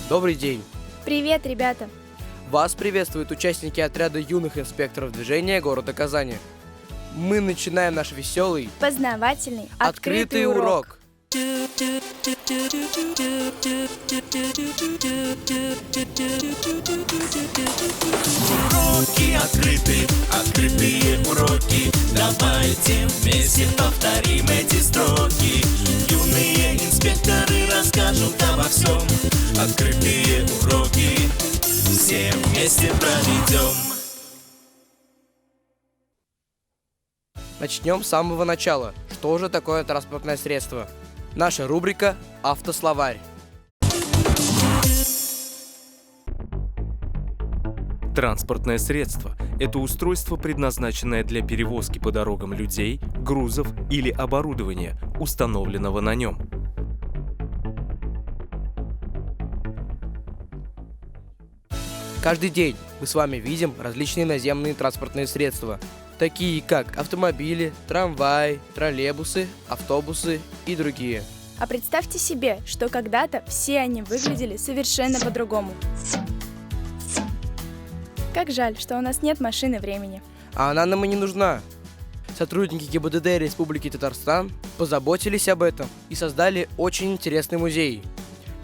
Добрый день! Привет, ребята! Вас приветствуют участники отряда юных инспекторов движения города Казани. Мы начинаем наш веселый, Познавательный, открытый урок. Уроки открыты, открытые уроки. Давайте вместе повторим эти строки. Юные инспекторы расскажут обо всем. Открытые уроки все вместе проведем. Начнем с самого начала. Что же такое транспортное средство? Наша рубрика «Автословарь». Транспортное средство – это устройство, предназначенное для перевозки по дорогам людей, грузов или оборудования, установленного на нем. Каждый день мы с вами видим различные наземные транспортные средства, такие как автомобили, трамваи, троллейбусы, автобусы и другие. А представьте себе, что когда-то все они выглядели совершенно по-другому. Как жаль, что у нас нет машины времени. А она нам и не нужна. Сотрудники ГИБДД Республики Татарстан позаботились об этом и создали очень интересный музей.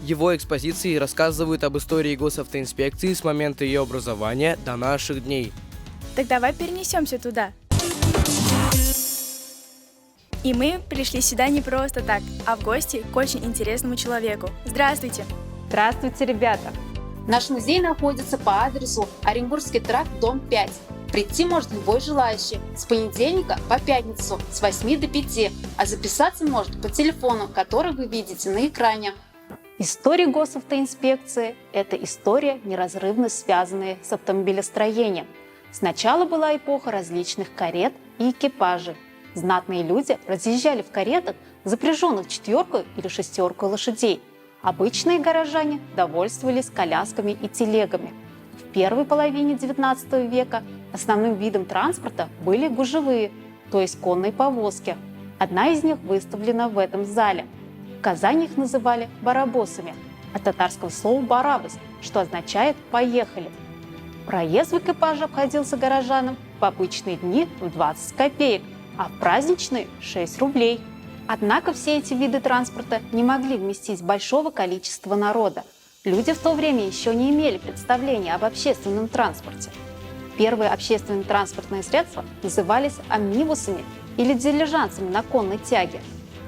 Его экспозиции рассказывают об истории госавтоинспекции с момента ее образования до наших дней. Так давай перенесемся туда. И мы пришли сюда не просто так, а в гости к очень интересному человеку. Здравствуйте! Здравствуйте, ребята! Наш музей находится по адресу Оренбургский тракт, дом 5. Прийти может любой желающий с понедельника по пятницу с 8 до 5, а записаться может по телефону, который вы видите на экране. История госавтоинспекции – это история, неразрывно связанная с автомобилестроением. Сначала была эпоха различных карет и экипажей. Знатные люди разъезжали в каретах, запряженных 4 или 6 лошадей. Обычные горожане довольствовались колясками и телегами. В первой половине XIX века основным видом транспорта были гужевые, то есть конные повозки. Одна из них выставлена в этом зале. В Казани их называли барабосами, от татарского слова «барабас», что означает «поехали». Проезд в экипаже обходился горожанам в обычные дни в 20 копеек, а в праздничные – 6 рублей. Однако все эти виды транспорта не могли вместить большого количества народа. Люди в то время еще не имели представления об общественном транспорте. Первые общественные транспортные средства назывались омнибусами или дилижансами на конной тяге.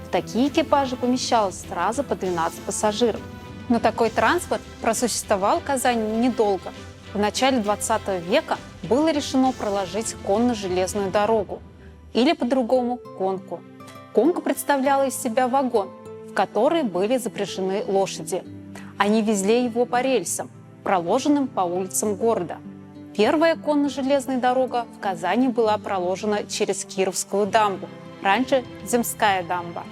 В такие экипажи помещалось сразу по 12 пассажиров. Но такой транспорт просуществовал в Казани недолго. В начале 20 века было решено проложить конно-железную дорогу, или по-другому конку. Конка представляла из себя вагон, в который были запряжены лошади. Они везли его по рельсам, проложенным по улицам города. Первая конно-железная дорога в Казани была проложена через Кировскую дамбу, раньше Земская дамба.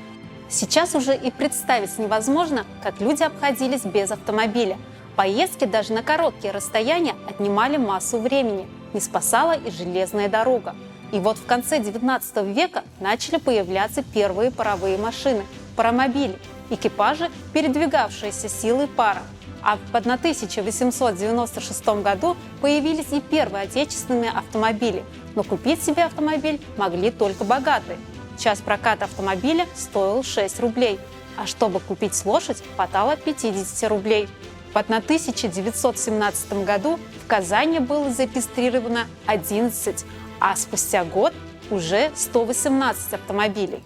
Сейчас уже и представить невозможно, как люди обходились без автомобиля. Поездки даже на короткие расстояния отнимали массу времени, не спасала и железная дорога. И вот в конце XIX века начали появляться первые паровые машины – паромобили, экипажи, передвигавшиеся силой пара. А в 1896 году появились и первые отечественные автомобили, но купить себе автомобиль могли только богатые. Час проката автомобиля стоил 6 рублей, а чтобы купить лошадь, хватало 50 рублей. В 1917 году в Казани было зарегистрировано 11, а спустя год уже 118 автомобилей.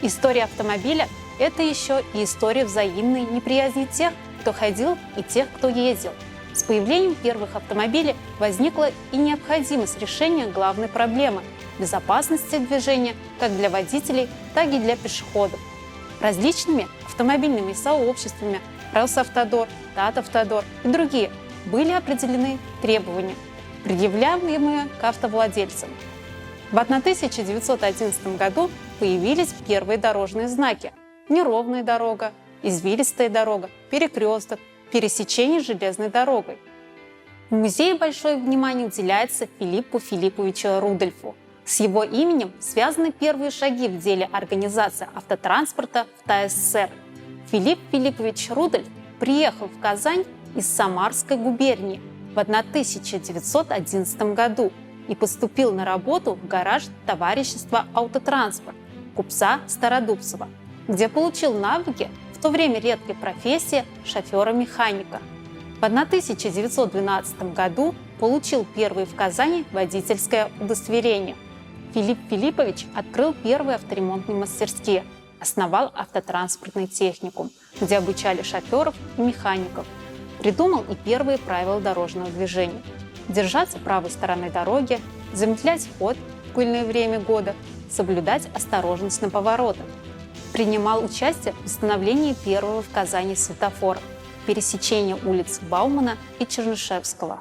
История автомобиля – это еще и история взаимной неприязни тех, кто ходил, и тех, кто ездил. С появлением первых автомобилей возникла и необходимость решения главной проблемы – безопасности движения как для водителей, так и для пешеходов. Различными автомобильными сообществами Росавтодор, Татавтодор и другие были определены требования, предъявляемые к автовладельцам. В 1911 году появились первые дорожные знаки – неровная дорога, извилистая дорога, перекресток, пересечение железной дорогой. В музее большое внимание уделяется Филиппу Филипповичу Рудольфу. С его именем связаны первые шаги в деле организации автотранспорта в ТССР. Филипп Филиппович Рудольф приехал в Казань из Самарской губернии в 1911 году и поступил на работу в гараж товарищества «Автотранспорт» купца Стародубцева, где получил навыки в то время редкой профессии шофера-механика. В 1912 году получил первое в Казани водительское удостоверение. Филипп Филиппович открыл первые авторемонтные мастерские, основал автотранспортный техникум, где обучали шоферов и механиков. Придумал и первые правила дорожного движения: держаться правой стороны дороги, замедлять ход в пыльное время года, соблюдать осторожность на поворотах. Принимал участие в установлении первого в Казани светофора, пересечения улиц Баумана и Чернышевского.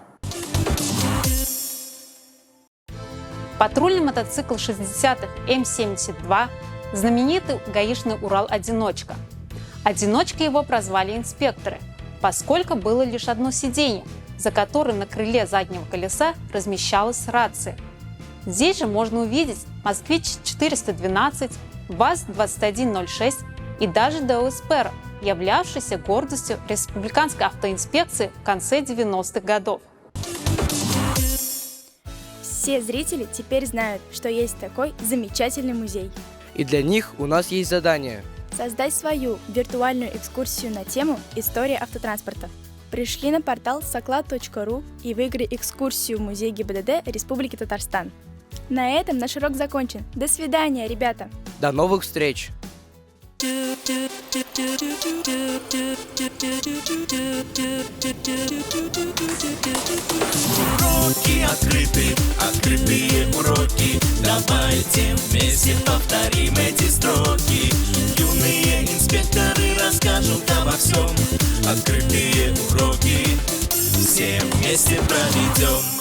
Патрульный мотоцикл 60-х М-72, знаменитый гаишный Урал-одиночка. Одиночкой его прозвали инспекторы, поскольку было лишь одно сиденье, за которым на крыле заднего колеса размещалась рация. Здесь же можно увидеть «Москвич-412», ВАЗ-2106 и даже ДО-Эспера, являвшийся гордостью республиканской автоинспекции в конце 90-х годов. Все зрители теперь знают, что есть такой замечательный музей. И для них у нас есть задание. Создать свою виртуальную экскурсию на тему «История автотранспорта». Пришли на портал soklad.ru и выиграли экскурсию в музей ГИБДД Республики Татарстан. На этом наш урок закончен. До свидания, ребята! До новых встреч! Уроки открыты, открытые уроки. Давайте вместе повторим эти строки. Юные инспекторы расскажут обо всем. Открытые уроки все вместе проведем.